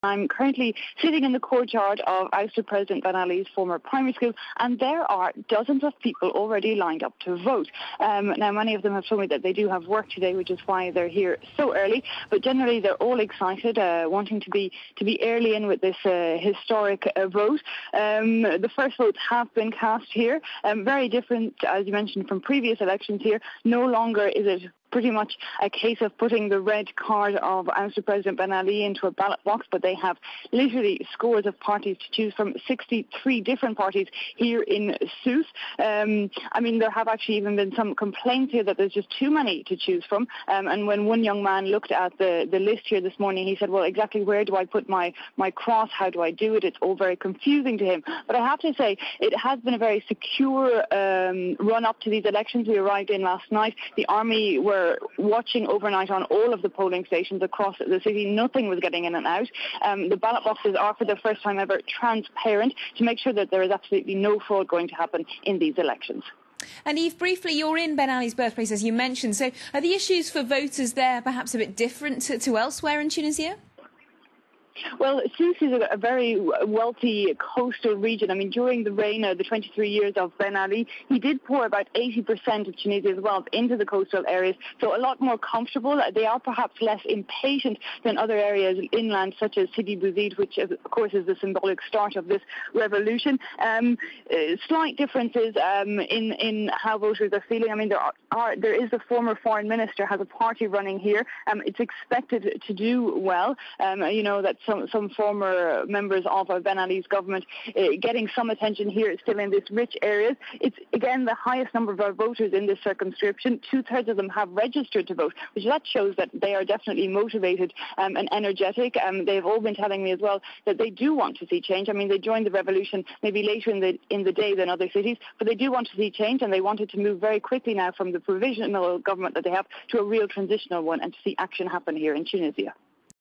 I'm currently sitting in the courtyard of ousted President Ben Ali's former primary school, and there are dozens of people already lined up to vote. Now, many of them have told me that they do have work today, which is why they're here so early. But generally, they're all excited, wanting to be early in with this historic vote. The first votes have been cast here. Very different, as you mentioned, from previous elections here. No longer is it pretty much a case of putting the red card of ousted President Ben Ali into a ballot box, but they have literally scores of parties to choose from, 63 different parties here in Sousse. I mean, there have actually even been some complaints here that there's just too many to choose from. And when one young man looked at the list here this morning, he said, well, exactly where do I put my cross? How do I do it? It's all very confusing to him. But I have to say, it has been a very secure run-up to these elections. We arrived in last night. The army were watching overnight on all of the polling stations across the city. Nothing was getting in and out. The ballot boxes are, for the first time ever, transparent to make sure that there is absolutely no fraud going to happen in these elections. And Eve, briefly, you're in Ben Ali's birthplace, as you mentioned. So are the issues for voters there perhaps a bit different to elsewhere in Tunisia? Well, Sousse is a very wealthy coastal region. I mean, during the reign of the 23 years of Ben Ali, he did pour about 80% of Tunisia's wealth into the coastal areas, so a lot more comfortable. They are perhaps less impatient than other areas inland, such as Sidi Bouzid, which, of course, is the symbolic start of this revolution. Slight differences in how voters are feeling. I mean, there is the former foreign minister, has a party running here. It's expected to do well. You know, that some former members of Ben Ali's government getting some attention here, still in this rich areas. It's, again, the highest number of voters in this circumscription. 2/3 of them have registered to vote, which that shows that they are definitely motivated and energetic. They've all been telling me as well that they do want to see change. I mean, they joined the revolution maybe later in the day than other cities, but they do want to see change, and they wanted to move very quickly now from the provisional government that they have to a real transitional one and to see action happen here in Tunisia.